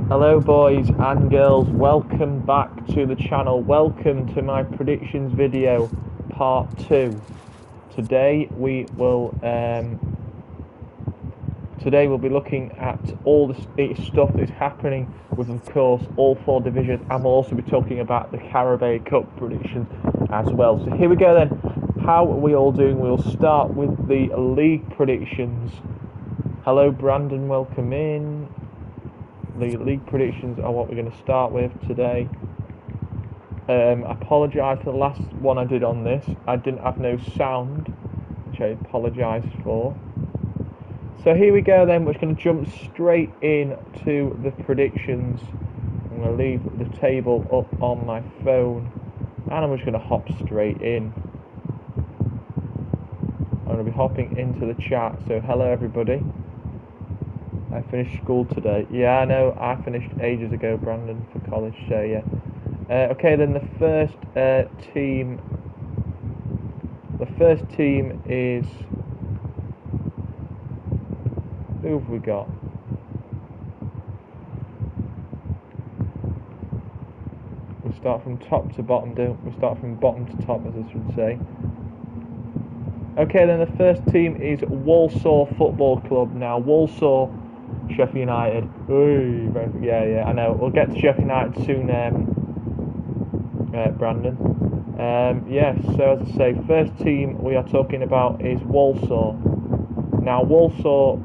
Hello boys and girls, welcome back to the channel, welcome to my predictions video part 2. Today we'll be looking at all the stuff that's happening with, of course, all 4 divisions, and we'll also be talking about the Carabao Cup predictions as well. So here we go then. How are we all doing? We'll start with the league predictions. Hello Brandon, welcome in. The league predictions are what we're going to start with today. I apologise for the last one I did on this. I didn't have no sound, which I apologise for. So here we go then, we're just going to jump straight into the predictions. I'm going to leave the table up on my phone and I'm just going to hop straight in. I'm going to be hopping into the chat, so hello everybody. I finished school today. Yeah, I know, I finished ages ago, Brandon, for college, so yeah. Okay, then the first team is... Who have we got? We start from top to bottom, don't we? Start from bottom to top, as I should say. Okay, then the first team is Walsall Football Club. Now, Walsall... Sheffield United. Ooh, yeah, I know. We'll get to Sheffield United soon, Brandon. Yes, so as I say, first team we are talking about is Walsall. Now, Walsall,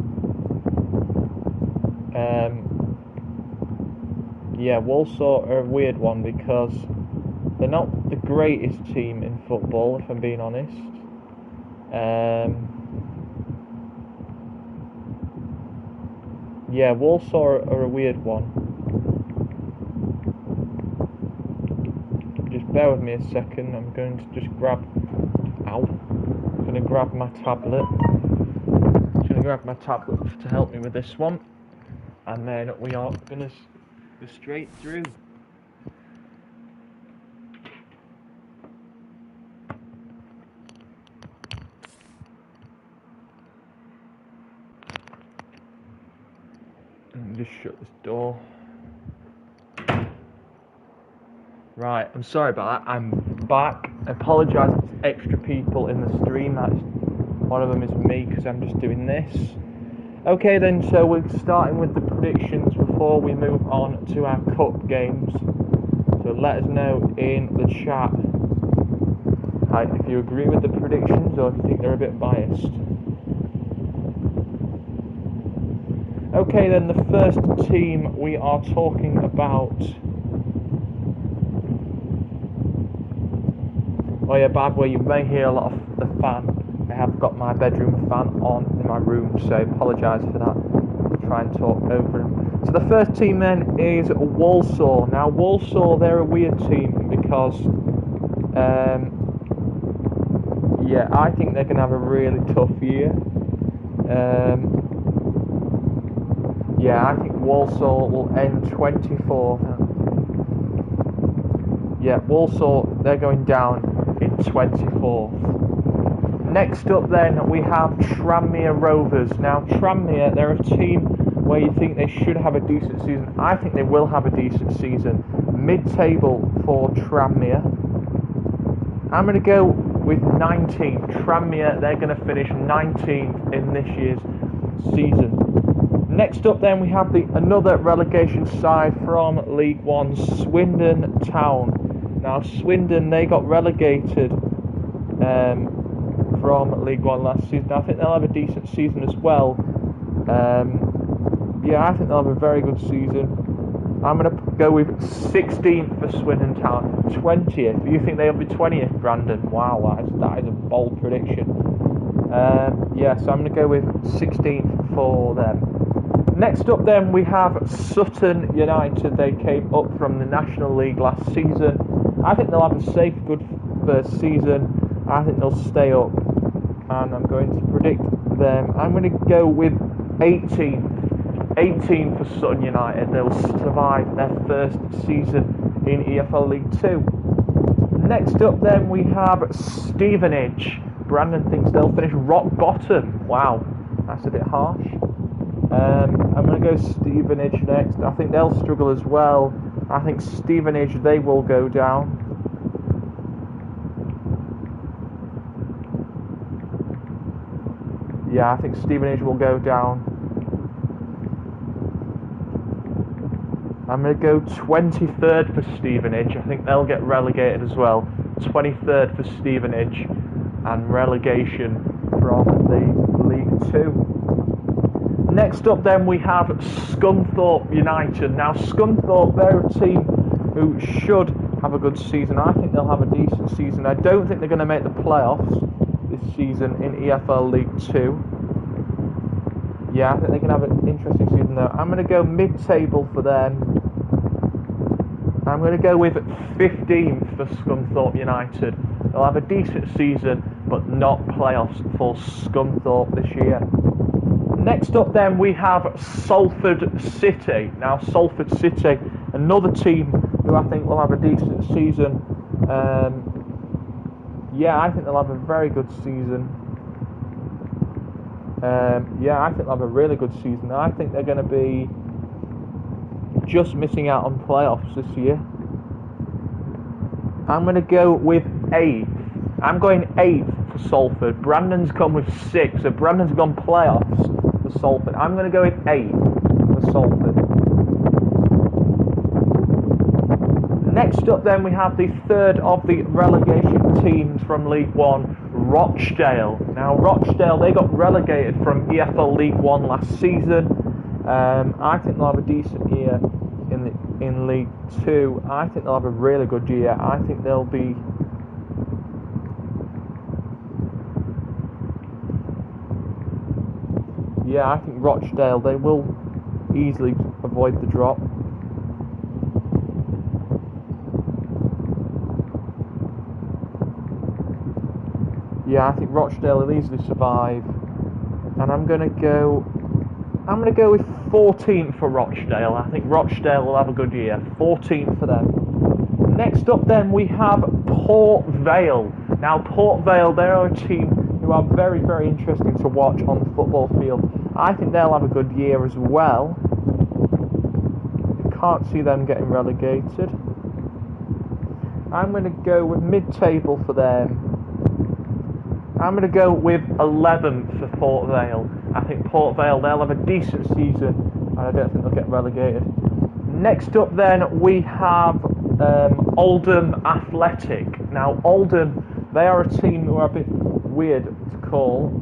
Walsall are a weird one because they're not the greatest team in football, if I'm being honest. Yeah, Walsall are a weird one. Just bear with me a second. I'm going to just grab... Ow. I'm going to grab my tablet. I'm going to grab my tablet to help me with this one. And then we are going to go straight through. Just shut this door. Right, I'm sorry about that. I'm back. I apologise to extra people in the stream. One of them is me because I'm just doing this. Okay then, so we're starting with the predictions before we move on to our cup games. So let us know in the chat if you agree with the predictions or if you think they're a bit biased. Okay then, the first team we are talking about... Oh yeah, by the way, you may hear a lot of the fan. I have got my bedroom fan on in my room, so I apologise for that. I'll try and talk over them. So the first team then is Walsall. Now Walsall, they're a weird team because... I think they're going to have a really tough year. I think Walsall will end 24th. Yeah, Walsall, they're going down in 24th. Next up then, we have Tranmere Rovers. Now, Tranmere, they're a team where you think they should have a decent season. I think they will have a decent season. Mid-table for Tranmere. I'm going to go with 19th. Tranmere, they're going to finish 19th in this year's season. Next up then we have another relegation side from League One, Swindon Town. Now Swindon, they got relegated from League One last season. I think they'll have a decent season as well. I think they'll have a very good season. I'm going to go with 16th for Swindon Town. 20th. You think they'll be 20th, Brandon? Wow, that is a bold prediction. So I'm going to go with 16th for them. Next up then we have Sutton United. They came up from the National League last season. I think they'll have a safe, good first season. I think they'll stay up. And I'm going to predict them. I'm going to go with 18th. 18 for Sutton United. They'll survive their first season in EFL League 2. Next up then we have Stevenage. Brandon thinks they'll finish rock bottom. Wow, that's a bit harsh. I'm going to go Stevenage next. I think they'll struggle as well. I think Stevenage, they will go down. Yeah, I think Stevenage will go down. I'm going to go 23rd for Stevenage. I think they'll get relegated as well. 23rd for Stevenage and relegation from the League 2. Next up then we have Scunthorpe United. Now Scunthorpe, they're a team who should have a good season. I think they'll have a decent season. I don't think they're going to make the playoffs this season in EFL League 2. Yeah, I think they can have an interesting season though. I'm going to go mid-table for them. I'm going to go with 15th for Scunthorpe United. They'll have a decent season, but not playoffs for Scunthorpe this year. Next up then we have Salford City. Now Salford City, another team who I think will have a decent season. Yeah, I think they'll have a very good season. Yeah, I think they'll have a really good season. I think they're going to be just missing out on playoffs this year. I'm going to go with 8th. I'm going 8th for Salford. Brandon's come with 6, so Brandon's gone playoffs for Salford. I'm going to go with 8th for Salford. Next up then we have the third of the relegation teams from League 1, Rochdale. Now Rochdale, they got relegated from EFL League 1 last season. I think they'll have a decent year in League 2. I think they'll have a really good year. I think they'll be... Yeah, I think Rochdale, they will easily avoid the drop. Yeah, I think Rochdale will easily survive. And I'm going to go with 14th for Rochdale. I think Rochdale will have a good year. 14th for them. Next up then we have Port Vale. Now Port Vale, they are a team who are very, very interesting to watch on the football field. I think they'll have a good year as well. Can't see them getting relegated. I'm going to go with mid-table for them. I'm going to go with 11th for Port Vale. I think Port Vale, they'll have a decent season, and I don't think they'll get relegated. Next up then, we have Oldham Athletic. Now Oldham, they are a team who are a bit weird to call.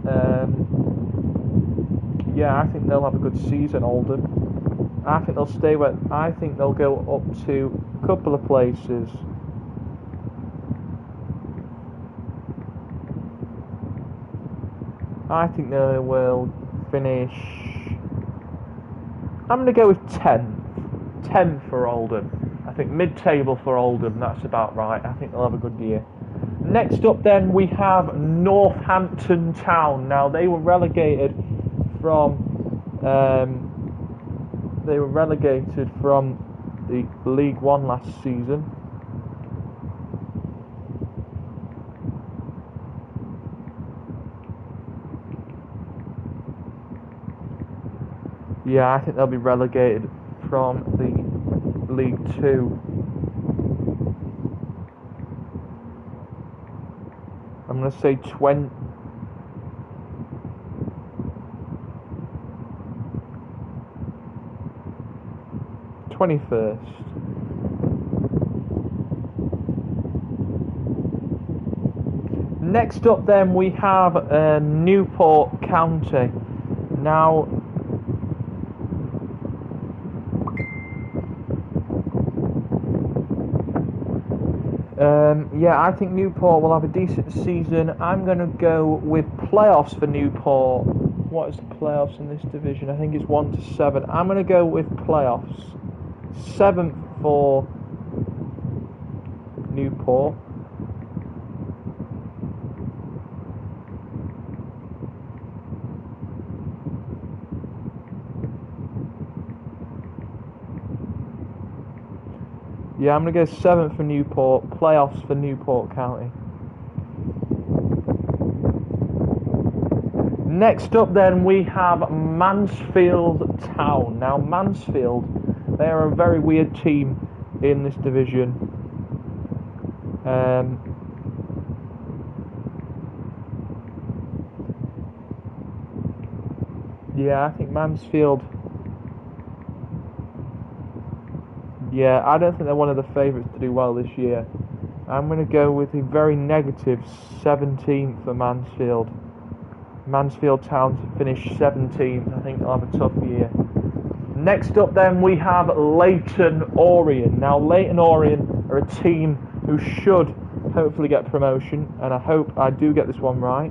Yeah, I think they'll have a good season, Oldham. I think they'll stay where... I think they'll go up to a couple of places. I think they will finish... I'm going to go with 10th. 10th for Oldham. I think mid-table for Oldham, that's about right. I think they'll have a good year. Next up then, we have Northampton Town. Now, they were relegated from... the League 1 last season. Yeah, I think they'll be relegated from the League 2. I'm going to say 20. 21st. Next up then we have Newport County. Now yeah, I think Newport will have a decent season. I'm going to go with playoffs for Newport. What is the playoffs in this division? I think it's 1 to 7. I'm going to go with playoffs. 7th for Newport. Yeah, I'm going to go 7th for Newport, playoffs for Newport County. Next up then we have Mansfield Town. Now Mansfield, they are a very weird team in this division. Yeah, I think Mansfield. Yeah, I don't think they're one of the favourites to do well this year. I'm going to go with a very negative 17th for Mansfield. Mansfield Town to finish 17th. I think they'll have a tough year. Next up then we have Leyton Orient. Now Leyton Orient are a team who should hopefully get promotion, and I hope I do get this one right.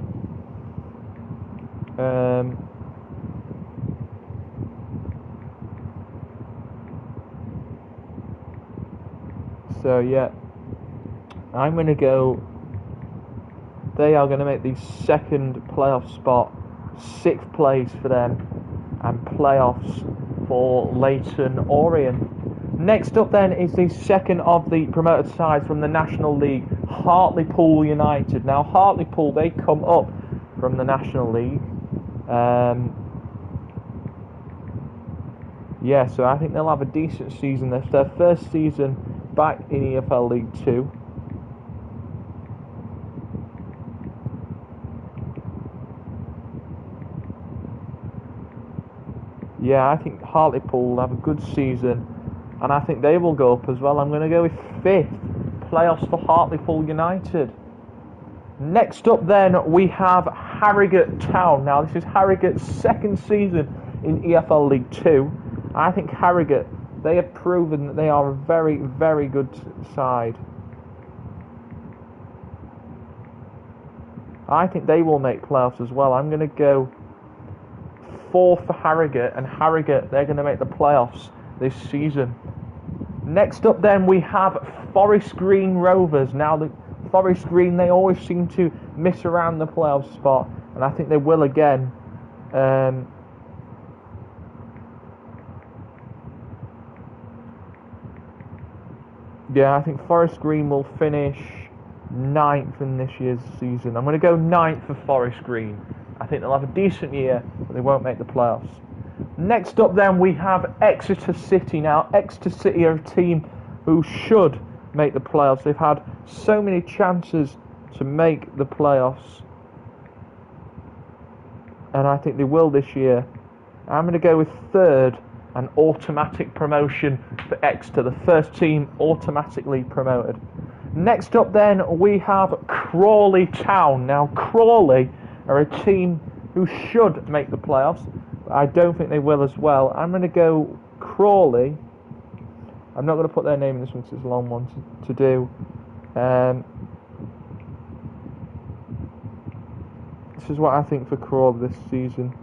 So yeah, I'm going to go. They are going to make the second playoff spot, 6th place for them, and playoffs for Leyton Orient. Next up then is the second of the promoted sides from the National League, Hartlepool United. Now Hartlepool, they come up from the National League. Yeah, so I think they'll have a decent season. It's their first season back in EFL League 2. Yeah, I think Hartlepool will have a good season, and I think they will go up as well. I'm going to go with 5th, playoffs for Hartlepool United. Next up then, we have Harrogate Town. Now this is Harrogate's second season in EFL League 2. I think Harrogate, they have proven that they are a very, very good side. I think they will make playoffs as well. I'm going to go 4th for Harrogate, and Harrogate, they're going to make the playoffs this season. Next up then we have Forest Green Rovers. Now the Forest Green, they always seem to miss around the playoff spot, and I think they will again. Yeah, I think Forest Green will finish 9th in this year's season. I'm going to go 9th for Forest Green. I think they'll have a decent year, but they won't make the playoffs. Next up then we have Exeter City. Now Exeter City are a team who should make the playoffs. They've had so many chances to make the playoffs, and I think they will this year. I'm going to go with 3rd, an automatic promotion for Exeter, the first team automatically promoted. Next up then we have Crawley Town. Now Crawley are a team who should make the playoffs, but I don't think they will as well. I'm going to go Crawley. I'm not going to put their name in this one because it's a long one to do. This is what I think for Crawley this season.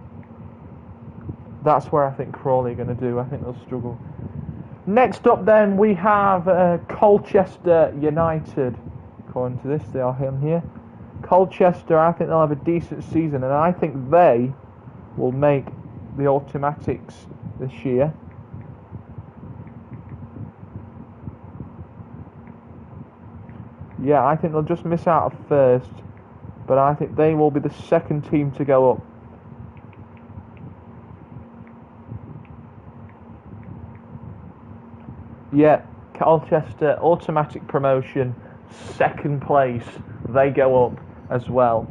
That's where I think Crawley are going to do. I think they'll struggle. Next up then we have Colchester United. According to this, they are in here. Colchester, I think they'll have a decent season, and I think they will make the automatics this year. Yeah, I think they'll just miss out at first, but I think they will be the second team to go up. Yeah, Colchester, automatic promotion, 2nd place, they go up as well.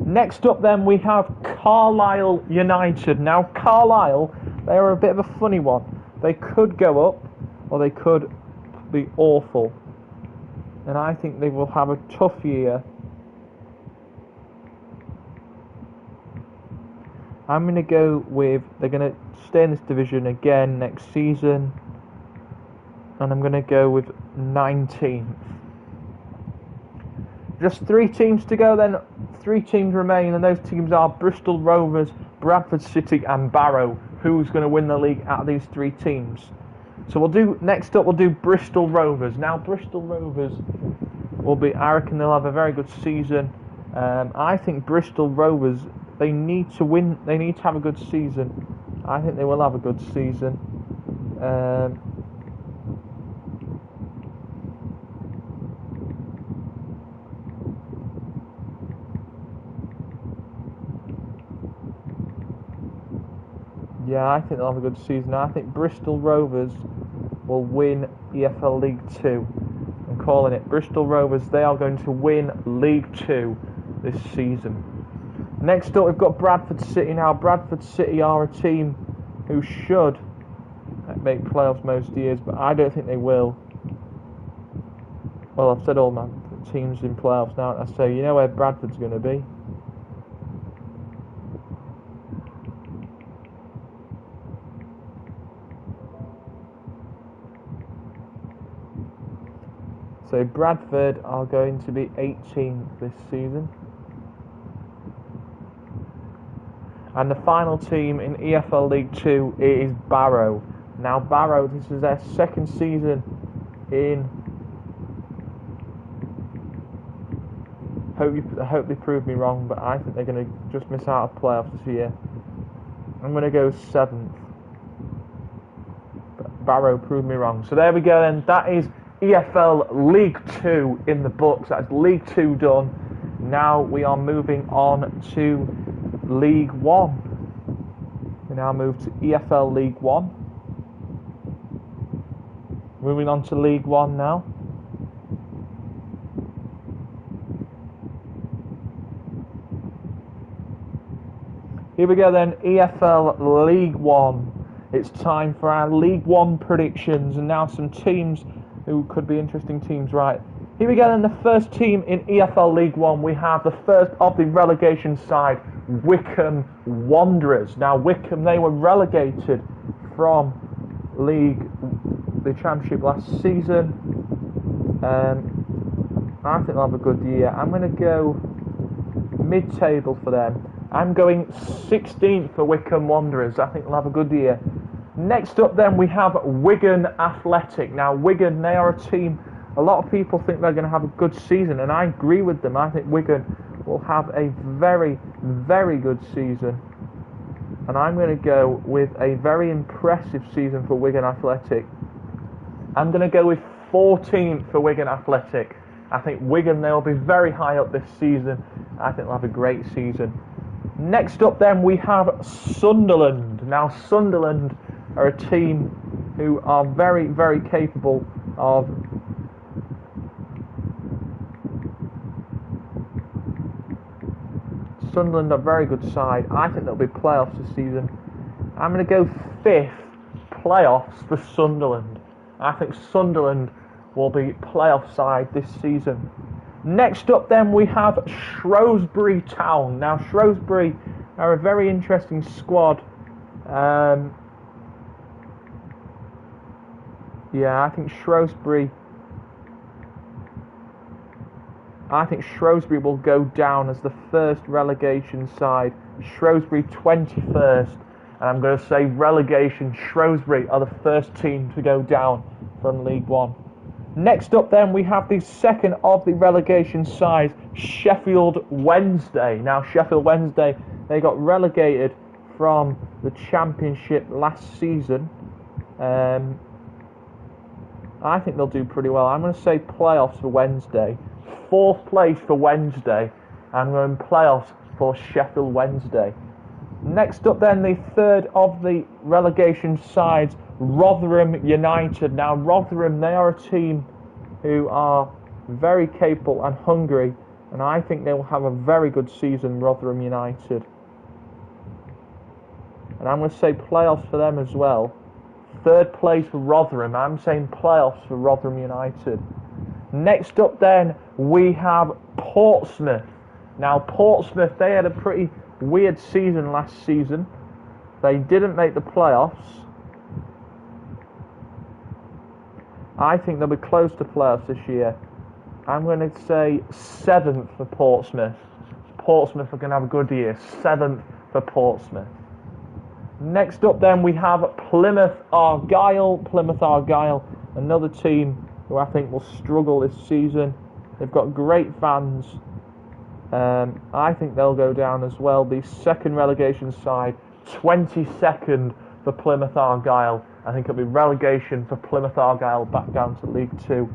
Next up then we have Carlisle United. Now Carlisle, they are a bit of a funny one. They could go up, or they could be awful. And I think they will have a tough year. I'm going to go with, they're going to stay in this division again next season. And I'm going to go with 19th. Just 3 teams to go then. 3 teams remain, and those teams are Bristol Rovers, Bradford City and Barrow. Who's going to win the league out of these 3 teams? So next up we'll do Bristol Rovers. Now Bristol Rovers will be, I reckon they'll have a very good season. I think Bristol Rovers, they need to win, they need to have a good season. I think they will have a good season. Yeah, I think they'll have a good season. I think Bristol Rovers will win EFL League 2. I'm calling it. Bristol Rovers, they are going to win League 2 this season. Next up, we've got Bradford City. Now, Bradford City are a team who should make playoffs most years, but I don't think they will. Well, I've said all my teams in playoffs now, and I say, you know where Bradford's going to be? So Bradford are going to be 18th this season. And the final team in EFL League 2 is Barrow. Now Barrow, this is their second season in... I hope they prove me wrong, but I think they're going to just miss out of playoffs this year. I'm going to go 7th. But Barrow proved me wrong. So there we go then. That is EFL League 2 in the books. That's League 2 done. Now we are moving on to League 1. We now move to EFL League 1. Moving on to League 1 now. Here we go then, EFL League 1. It's time for our League 1 predictions, and now some teams who could be interesting teams, right? Here we go then, the first team in EFL League 1. We have the first of the relegation side, Wycombe Wanderers. Now Wycombe, they were relegated from the Championship last season. I think they'll have a good year. I'm going to go mid-table for them. I'm going 16th for Wycombe Wanderers. I think they'll have a good year. Next up then we have Wigan Athletic. Now Wigan, they are a team, a lot of people think they're going to have a good season, and I agree with them. I think Wigan will have a very, very good season. And I'm going to go with a very impressive season for Wigan Athletic. I'm going to go with 14th for Wigan Athletic. I think Wigan, they'll be very high up this season. I think they'll have a great season. Next up then we have Sunderland. Now Sunderland are a team who are very, very capable of Sunderland are a very good side. I think they'll be playoffs this season. I'm going to go 5th playoffs for Sunderland. I think Sunderland will be playoff side this season. Next up then we have Shrewsbury Town. Now Shrewsbury are a very interesting squad. Yeah, I think Shrewsbury will go down as the first relegation side. Shrewsbury 21st. And I'm going to say relegation. Shrewsbury are the first team to go down from League 1. Next up then we have the second of the relegation sides, Sheffield Wednesday. Now Sheffield Wednesday, they got relegated from the Championship last season. I think they'll do pretty well. I'm going to say playoffs for Wednesday. 4th place for Wednesday. I'm going playoffs for Sheffield Wednesday. Next up then, the third of the relegation sides, Rotherham United. Now Rotherham, they are a team who are very capable and hungry, and I think they will have a very good season, Rotherham United. And I'm going to say playoffs for them as well. 3rd place for Rotherham. I'm saying playoffs for Rotherham United. Next up then, we have Portsmouth. Now Portsmouth, they had a pretty weird season last season. They didn't make the playoffs. I think they'll be close to playoffs this year. I'm going to say 7th for Portsmouth. Portsmouth are going to have a good year. 7th for Portsmouth. Next up then we have Plymouth Argyle. Plymouth Argyle, another team who I think will struggle this season. They've got great fans. I think they'll go down as well. The second relegation side, 22nd for Plymouth Argyle. I think it'll be relegation for Plymouth Argyle back down to League 2.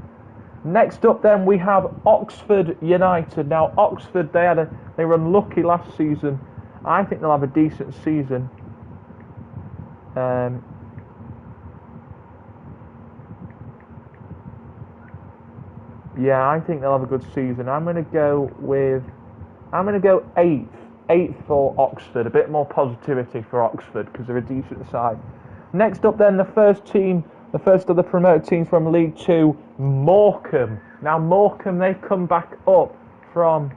Next up then we have Oxford United. Now Oxford, they were unlucky last season. I think they'll have a decent season. Um, yeah, I think they'll have a good season. I'm going to go eighth. Eighth for Oxford. A bit more positivity for Oxford because they're a decent side. Next up, then, the first of the promoted teams from League Two, Morecambe. Now, Morecambe, they've come back up from.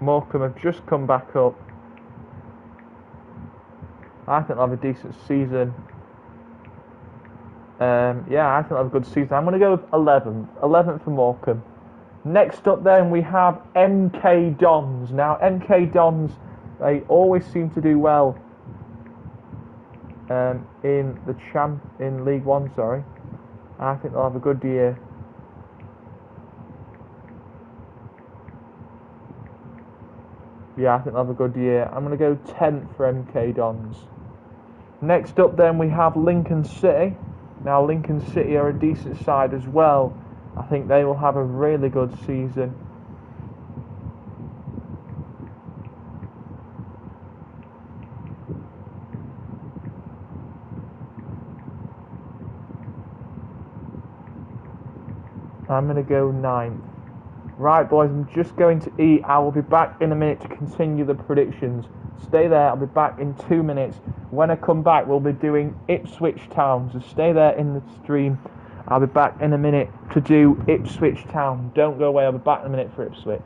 Morecambe have just come back up. I think they'll have a decent season. Yeah, I think they'll have a good season. I'm going to go with 11th. 11th for Morecambe. Next up, then, we have MK Dons. Now, MK Dons, they always seem to do well in League One. Sorry, I think they'll have a good year. Yeah, I think they'll have a good year. I'm going to go 10th for MK Dons. Next up, then, we have Lincoln City. Now, Lincoln City are a decent side as well. I think they will have a really good season. I'm going to go 9th. Right, boys, I'm just going to eat. I will be back in a minute to continue the predictions. Stay there, I'll be back in 2 minutes. When I come back, we'll be doing Ipswich Town, so stay there in the stream. I'll be back in a minute to do Ipswich Town. Don't go away, I'll be back in a minute for Ipswich.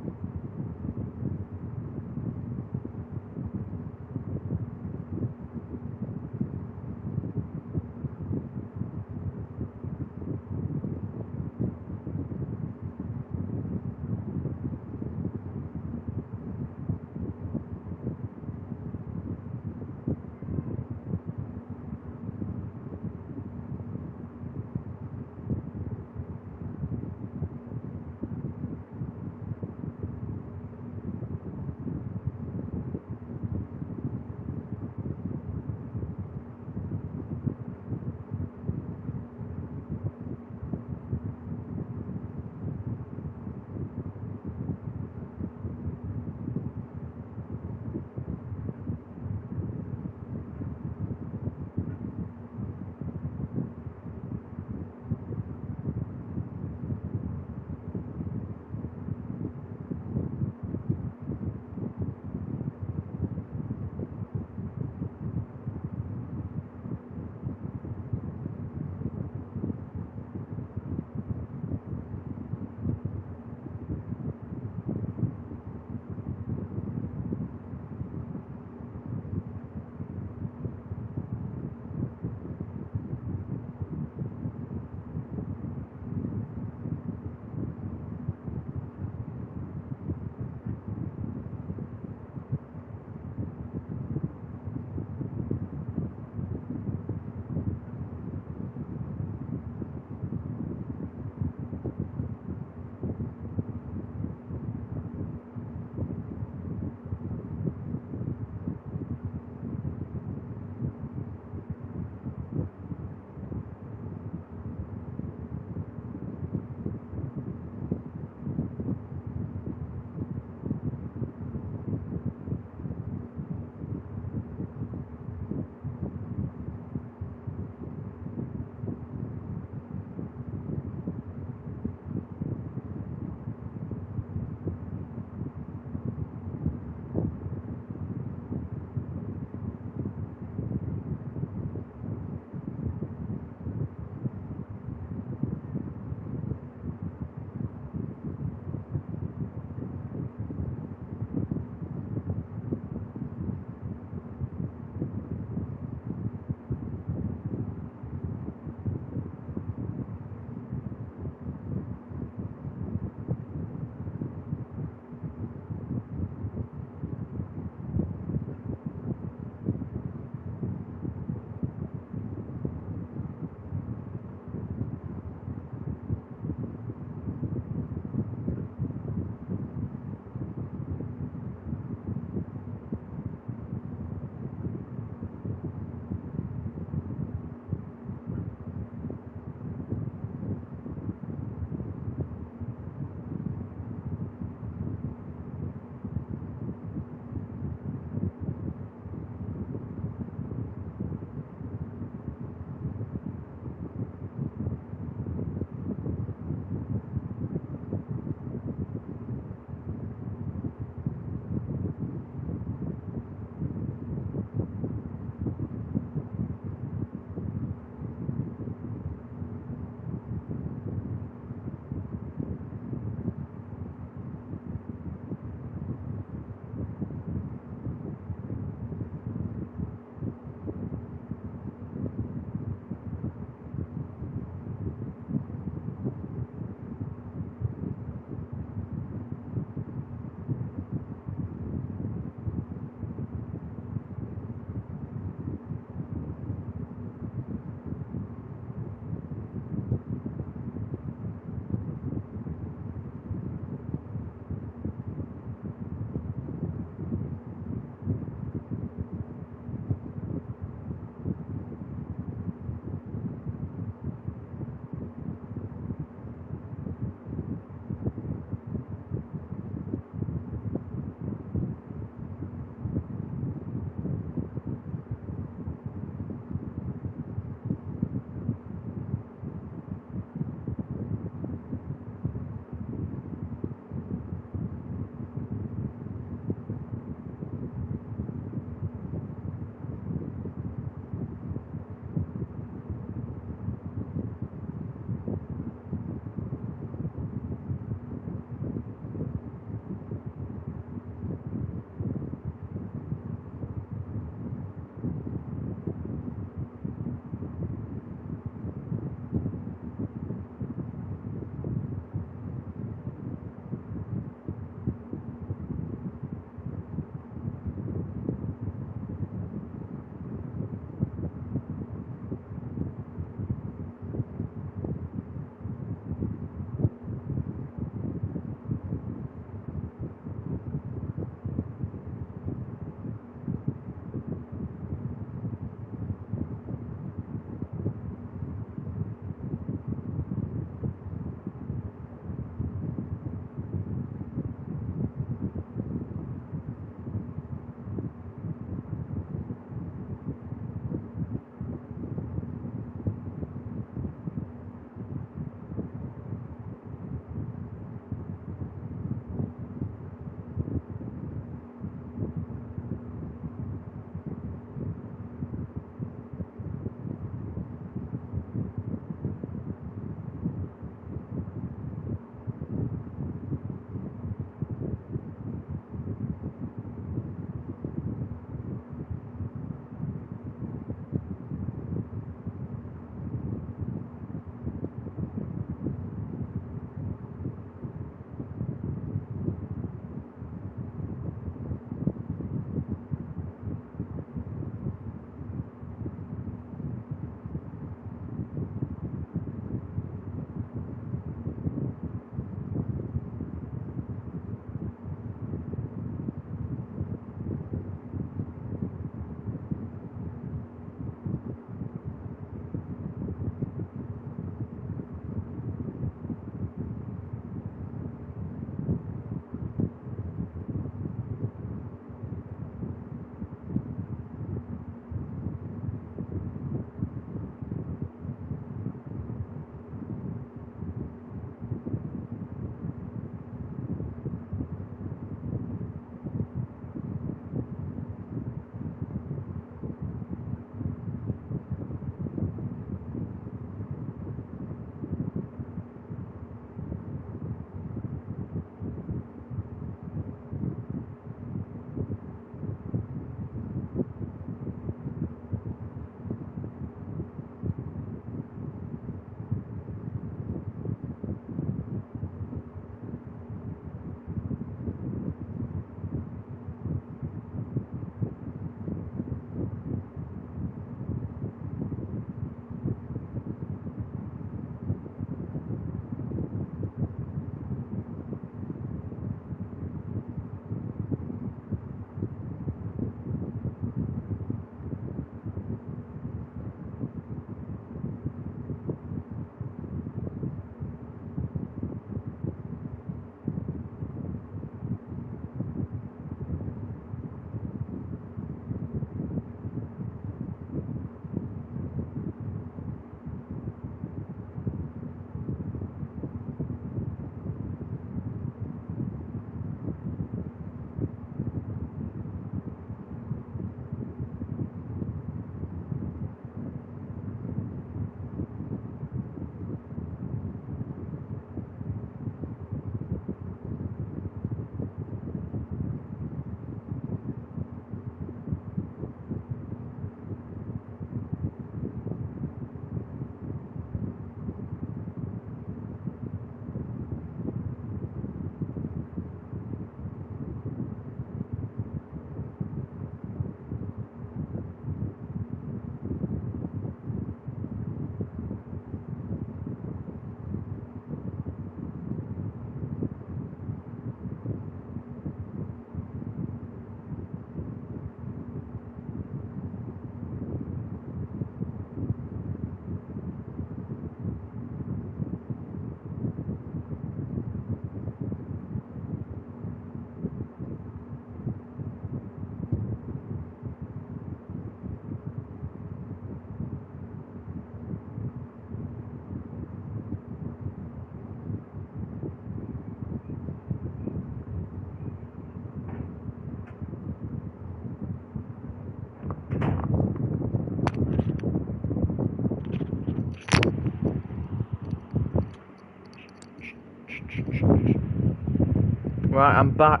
Right, I'm back.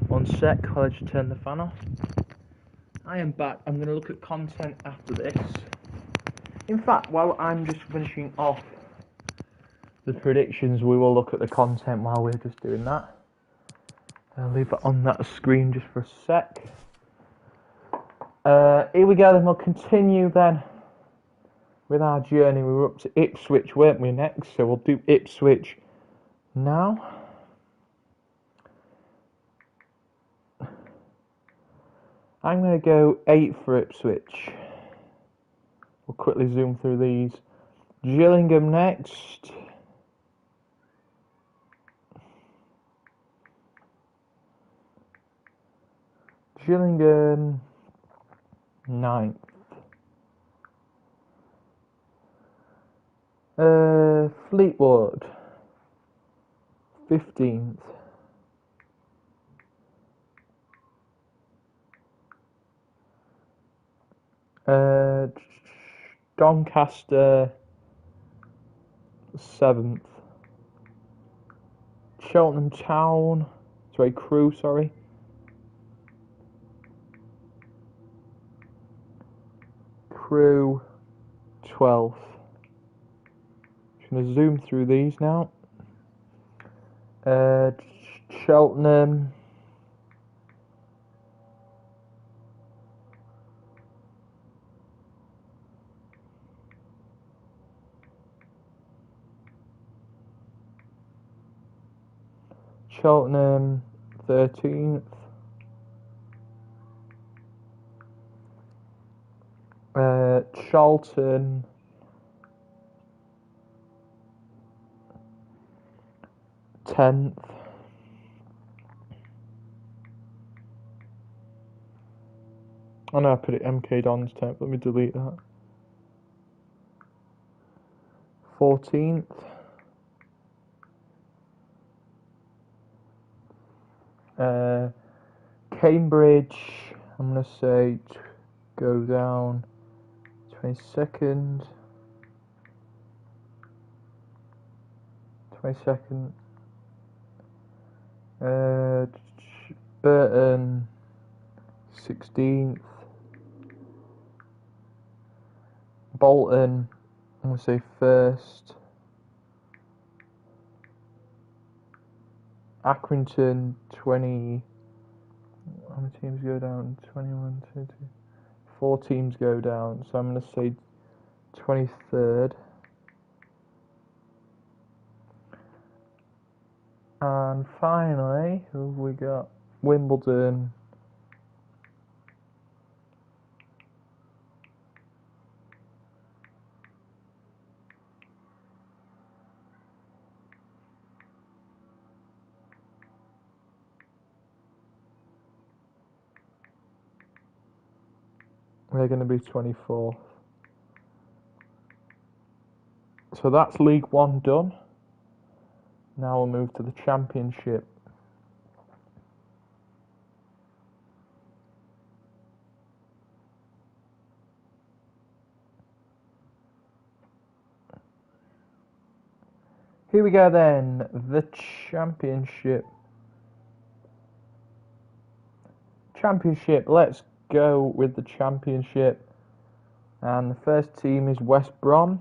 One sec, I'll just turn the fan off. I am back. I'm going to look at content after this. In fact, while I'm just finishing off the predictions, we will look at the content while we're just doing that. I'll leave it on that screen just for a sec. Here we go, then we'll continue then with our journey. We were up to Ipswich, weren't we, next? So we'll do Ipswich now. I'm going to go 8 for Ipswich. We'll quickly zoom through these. Gillingham next. Gillingham 9th. Fleetwood 15th. Doncaster 7th. Cheltenham Town, Crew, sorry. Crew 12th. Just going to zoom through these now. Cheltenham. Cheltenham 13th. Charlton 10th. Oh no, I put it MK Dons 10th. Let me delete that. 14th. Cambridge, I'm going to say go down 22nd. 22nd. Burton 16th. Bolton, I'm going to say 1st. Accrington 20. How many teams go down? 21, 22. 4 teams go down, so I'm going to say 23rd. And finally, who have we got? Wimbledon. They're going to be 24th. So that's League One done. Now we'll move to the Championship. Here we go then, the Championship. Let's go with the Championship. And the first team is West Brom.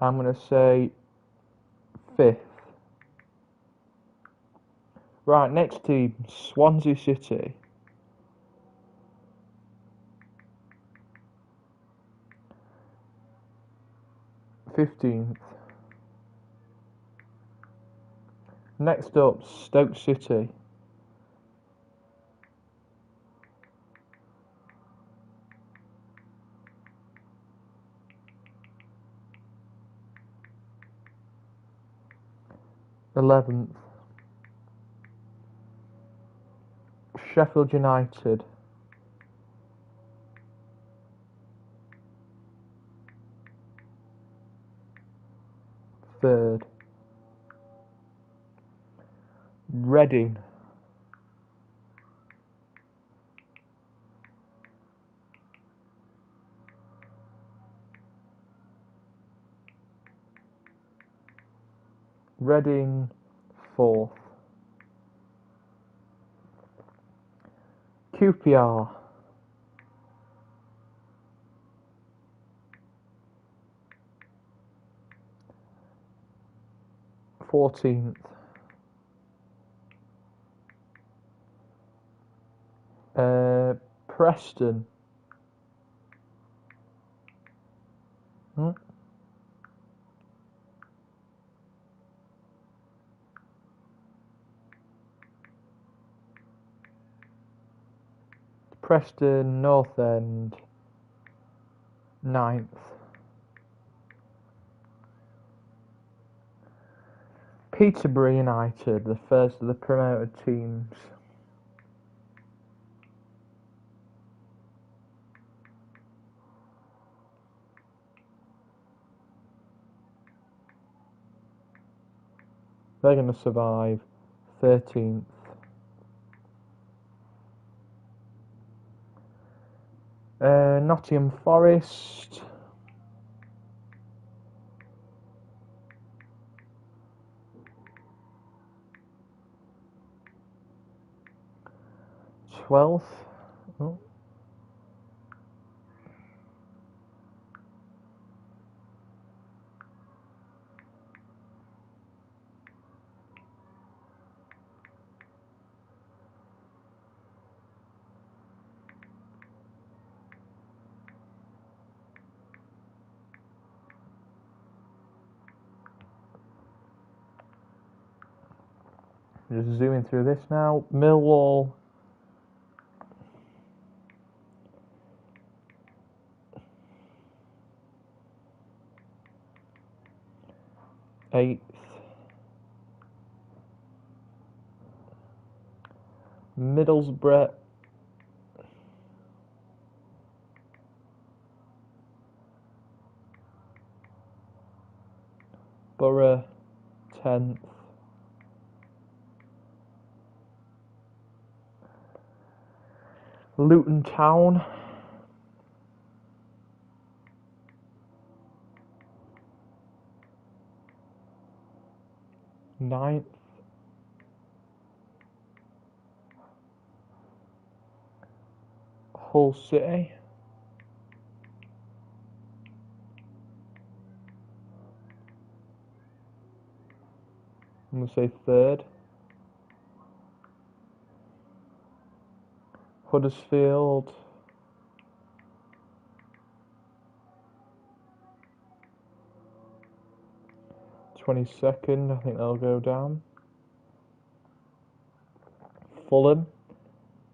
I'm going to say 5th. Right, next team, Swansea City. '15th. Next up, Stoke City. '11th. Sheffield United. 3rd. Reading. Reading 4th. QPR 14th. Preston. Preston North End 9th. Peterborough United, the first of the promoted teams. They're going to survive. 13th. Nottingham Forest. Twelfth. Oh. Just zooming through this now. Millwall. Eighth. Middlesbrough. Borough 10th. Luton Town. Ninth. Hull City. I'm going to say 3rd. Huddersfield. '22nd, I think they'll go down. Fulham,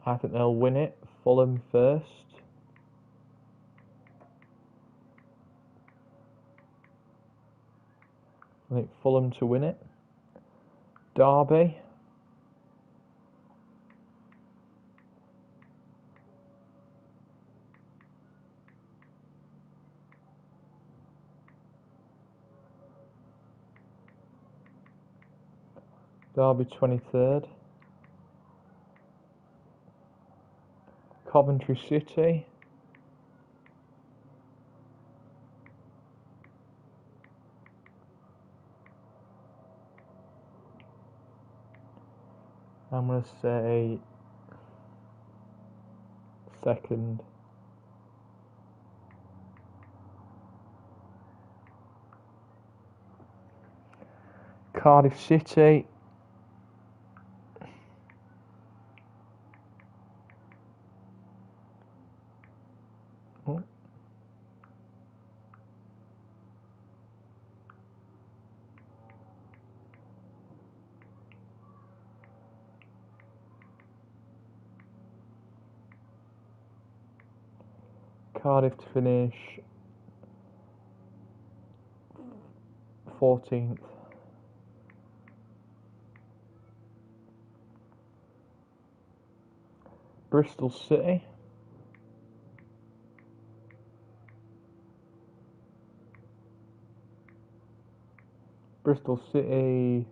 I think they'll win it. Fulham first. I think Fulham to win it. Derby. Derby 23rd. Coventry City. I'm going to say 2nd. Cardiff City. Oh. Cardiff to finish 14th. Bristol City. Bristol City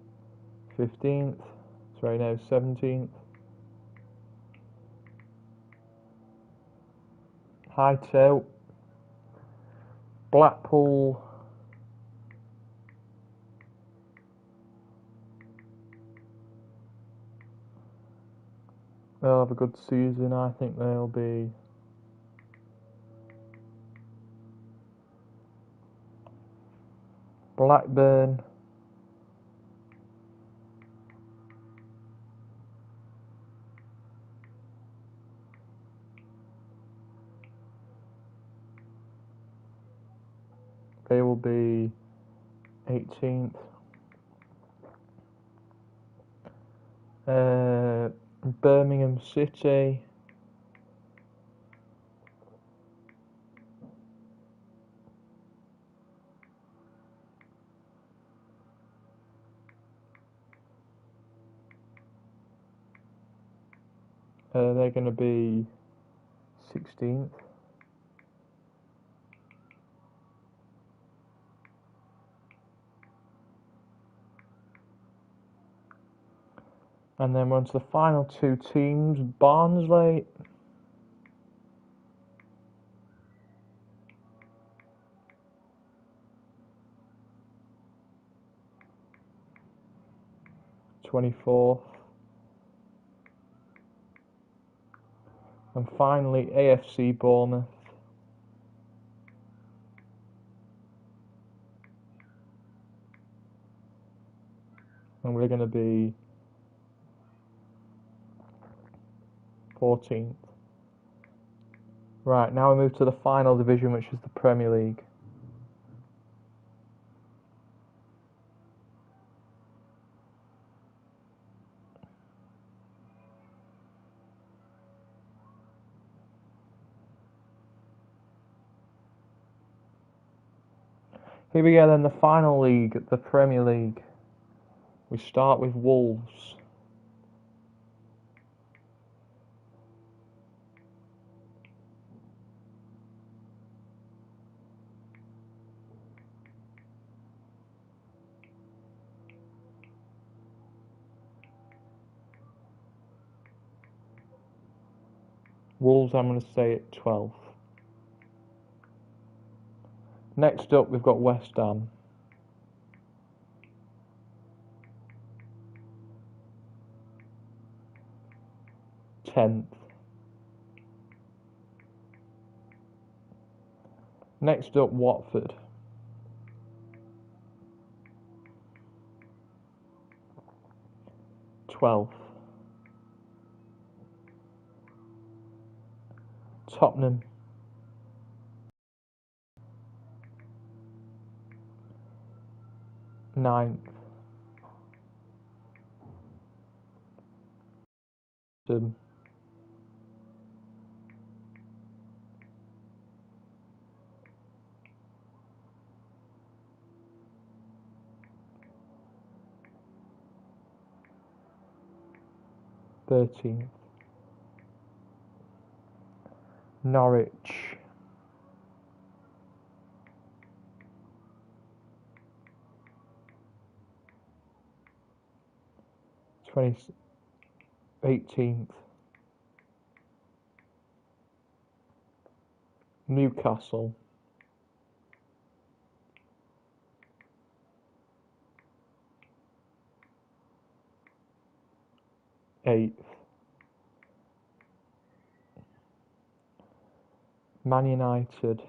15th. Sorry, no, 17th. Hightow. Blackpool. they'll have a good season. I think they'll be Blackburn. They will be 18th. Birmingham City. They're going to be 16th. And then we're on to the final two teams. Barnsley. '24th. And finally, AFC Bournemouth. And we're going to be 14th. Right, now we move to the final division, which is the Premier League. Here we go then, the final league, the Premier League. We start with Wolves. Wolves, I'm going to say at 12th. Next up, we've got West Ham. Tenth. Next up, Watford. 12th. Tottenham. 9th. 13th. Norwich. 18th. Newcastle. 8th. Man United.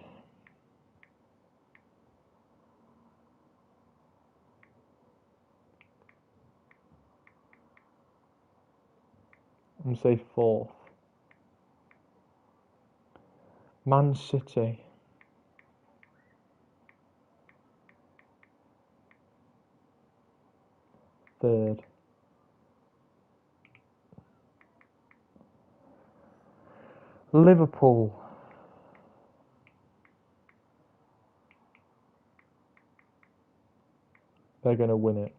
4th. Man City. 3rd. Liverpool. 'They're going to win it.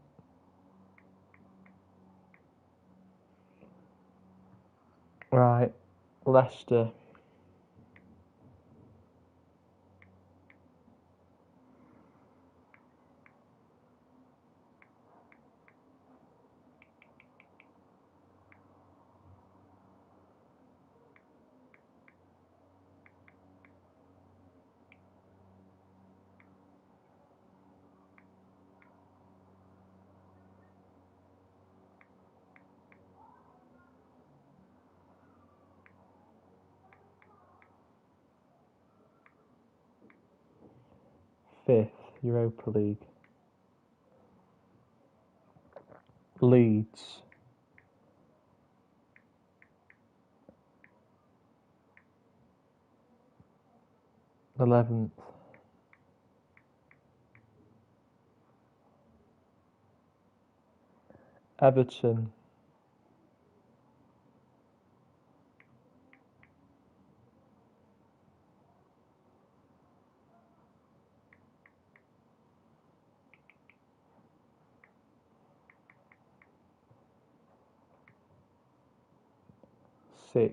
Right, Leicester. 5th Europa League. Leeds. 11th. Everton. 6th.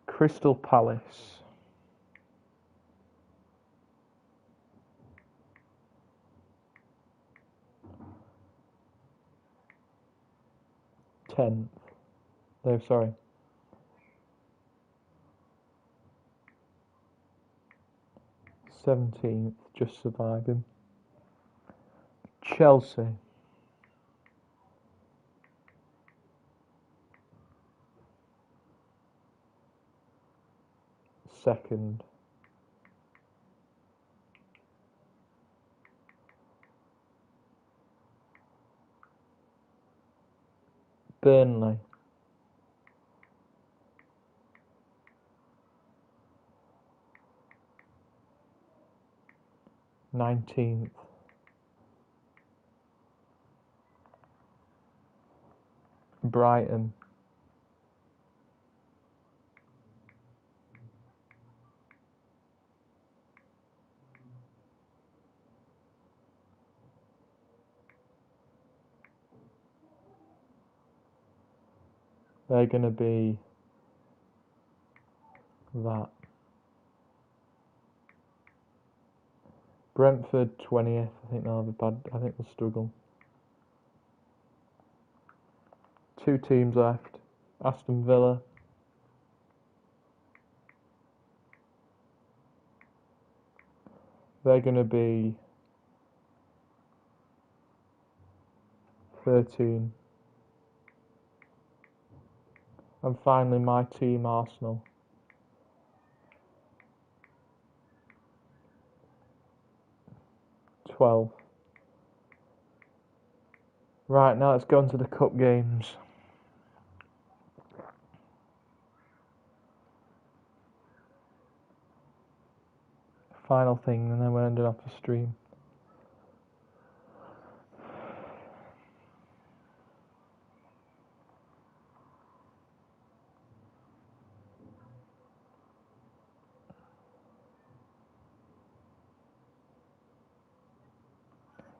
Crystal Palace. 10th. No, sorry. 17th, just surviving. Chelsea. 2nd. Burnley. 19th. Brighton. 'They're going to be that. Brentford 20th. I think they'll struggle. 2 teams left. Aston Villa. They're going to be 13. And finally, my team, Arsenal. 12. Right, now let's go on to the cup games. Final thing, and then we're ending off the stream.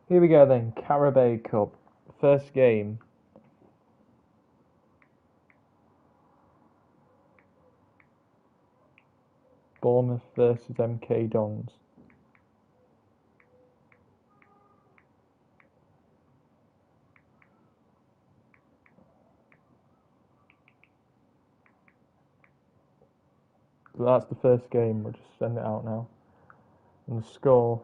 Here we go then, Carabao Cup. First game. Bournemouth versus MK Dons. So that's the first game, we'll just send it out now. And the score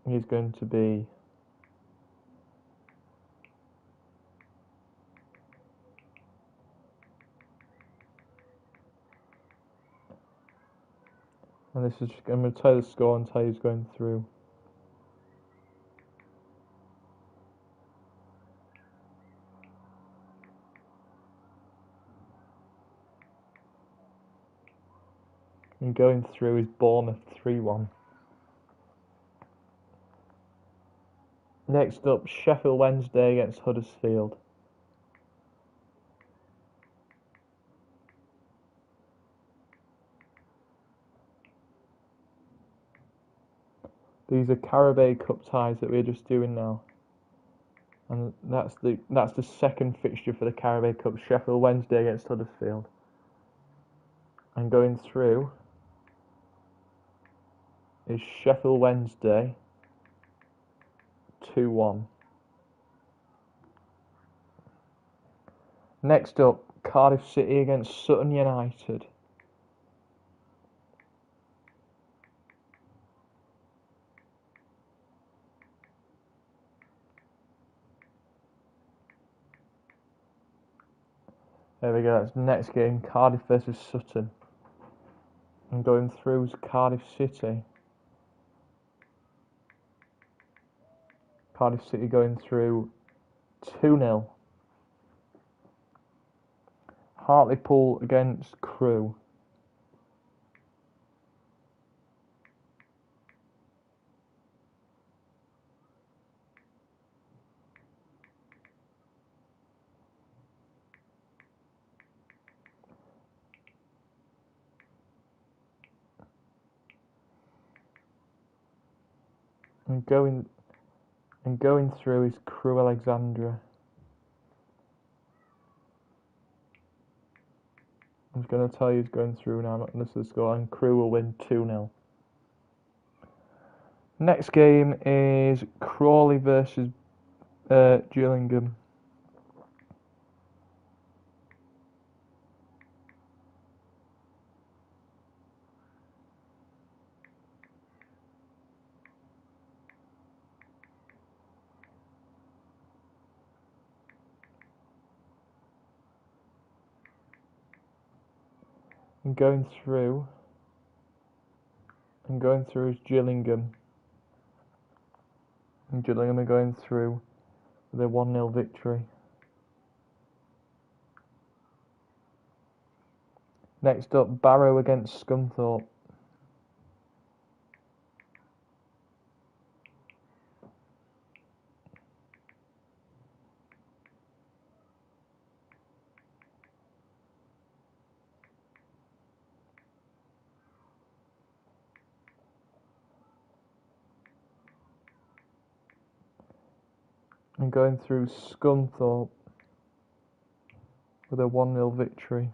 is going to be and this is just, I'm going to tell you the score and tell you who's going through. And going through is Bournemouth 3-1. Next up, Sheffield Wednesday against Huddersfield. These are Carabao Cup ties that we're just doing now. And that's the second fixture for the Carabao Cup, Sheffield Wednesday against Huddersfield. And going through is Sheffield Wednesday 2-1. Next up, Cardiff City against Sutton United. There we go, that's the next game, Cardiff versus Sutton. And going through is Cardiff City. Cardiff City going through 2-0. Hartlepool against Crewe. And going through is Crewe Alexandra. I'm just going to tell you who's going through now, I'm not going to say the score, and Crewe will win 2-0. Next game is Crawley versus Gillingham. And going through is Gillingham. And Gillingham are going through with a 1-0 victory. Next up, Barrow against Scunthorpe. And going through Scunthorpe with a 1-0 victory.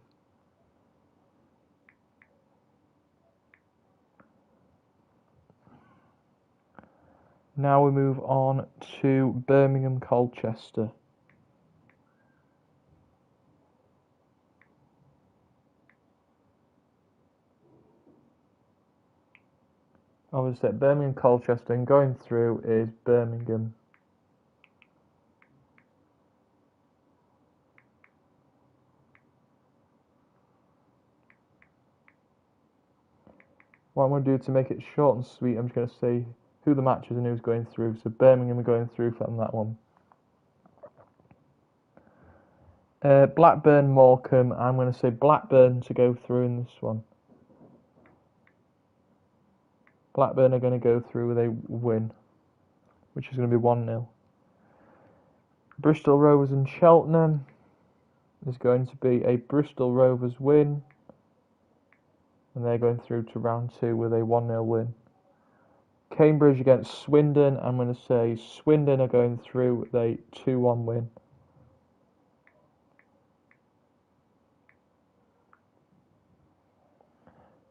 Now we move on to Birmingham Colchester. Obviously Birmingham Colchester, and going through is Birmingham. What I'm going to do to make it short and sweet, I'm just going to say who the match is and who's going through. So Birmingham are going through from that one. Blackburn Morecambe, I'm going to say Blackburn to go through in this one. Blackburn are going to go through with a win, which is going to be 1-0. Bristol Rovers and Cheltenham is going to be a Bristol Rovers win, and they're going through to round 2 with a 1-0 win. Cambridge against Swindon, I'm going to say Swindon are going through with a 2-1 win.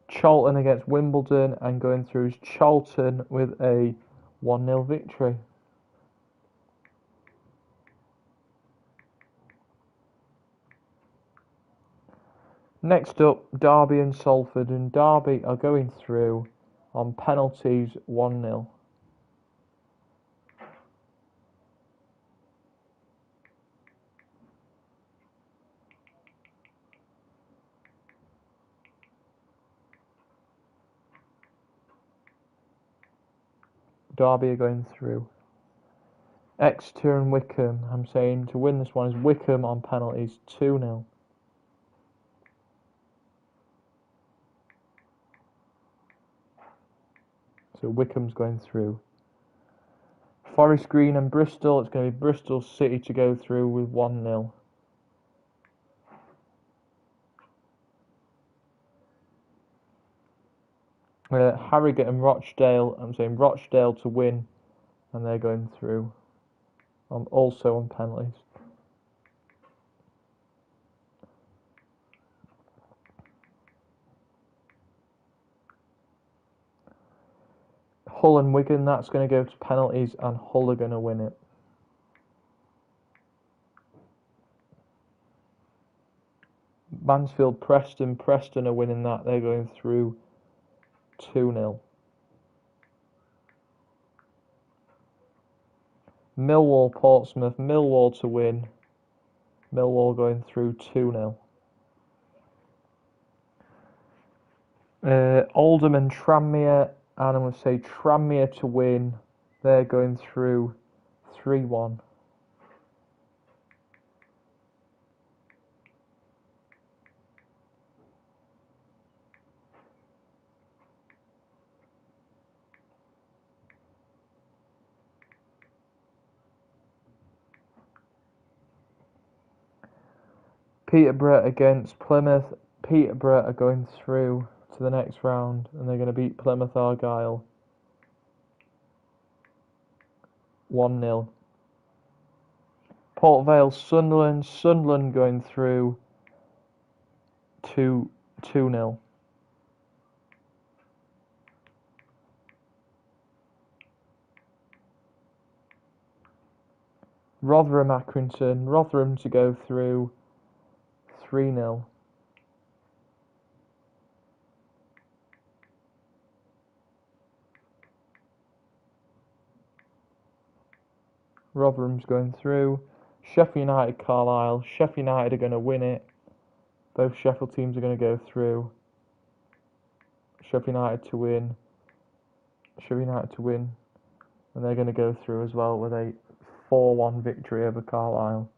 Charlton against Wimbledon, and going through is Charlton with a 1-0 victory. Next up, Derby and Salford, and Derby are going through on penalties 1-0. Derby are going through. Exeter and Wycombe, I'm saying to win this one is Wycombe on penalties 2-0. So Wycombe's going through. Forest Green and Bristol, it's going to be Bristol City to go through with 1-0. Harrogate and Rochdale, I'm saying Rochdale to win, and they're going through. Also on penalties. Hull and Wigan, that's going to go to penalties, and Hull are going to win it. Mansfield Preston are winning that, they're going through 2-0. Millwall Portsmouth, Millwall to win, Millwall going through 2-0. Oldham and Tranmere, and I'm going to say Tranmere to win. They're going through 3-1. Peterborough against Plymouth. Peterborough are going through to the next round, and they're going to beat Plymouth Argyle 1-0. Port Vale Sunderland. Sunderland going through 2-0. Rotherham Accrington. Rotherham to go through 3-0. Rotherham's going through. Sheffield United Carlisle. Sheffield United are going to win it. Both Sheffield teams are going to go through. Sheffield United to win. Sheffield United to win. And they're going to go through as well with a 4-1 victory over Carlisle.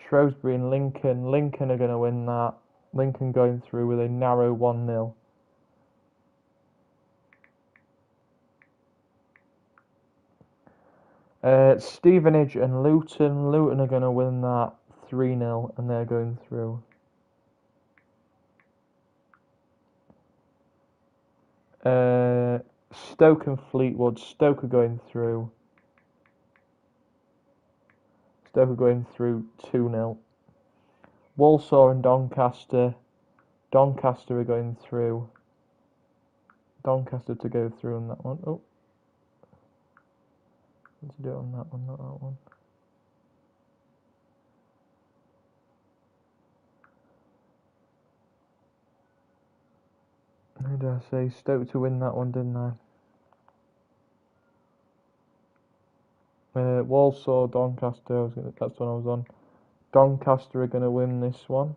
Shrewsbury and Lincoln. Lincoln are going to win that. Lincoln going through with a narrow 1-0. Stevenage and Luton. Luton are going to win that 3-0, and they're going through. Stoke and Fleetwood. Stoke are going through. Stoke are going through 2-0. Walsall and Doncaster. Doncaster are going through. Doncaster to go through on that one. Oh. Let's do it on that one, not that one. Who did I say? Stoke to win that one, didn't I? Walsall, Doncaster, that's the one I was on. Doncaster are going to win this one.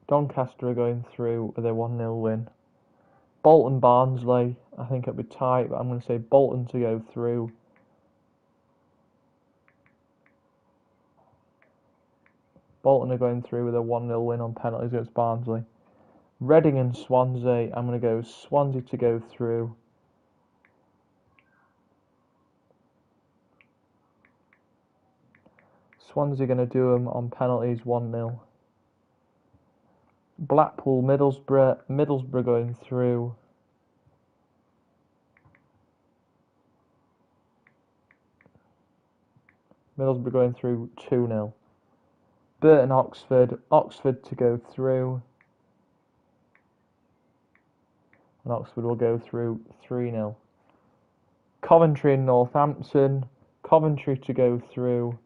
Doncaster are going through with a 1-0 win. Bolton Barnsley, I think it'll be tight, but I'm going to say Bolton to go through. Bolton are going through with a 1-0 win on penalties against Barnsley. Reading and Swansea, I'm going to go Swansea to go through. Swansea going to do them on penalties 1-0. Blackpool, Middlesbrough. Middlesbrough going through. Middlesbrough going through 2-0. Burton, Oxford. Oxford to go through. And Oxford will go through 3-0. Coventry and Northampton. Coventry to go through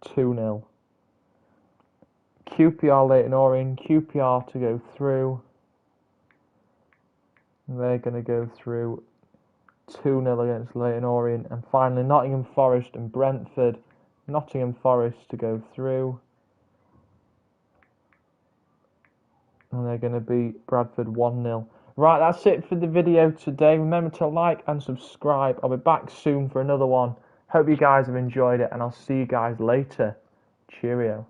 2-0. QPR Leyton Orient. QPR to go through. They're going to go through 2-0 against Leyton Orient. And finally, Nottingham Forest and Brentford. Nottingham Forest to go through. And they're going to beat Bradford 1-0. Right, that's it for the video today. Remember to like and subscribe. I'll be back soon for another one. Hope you guys have enjoyed it, and I'll see you guys later. Cheerio.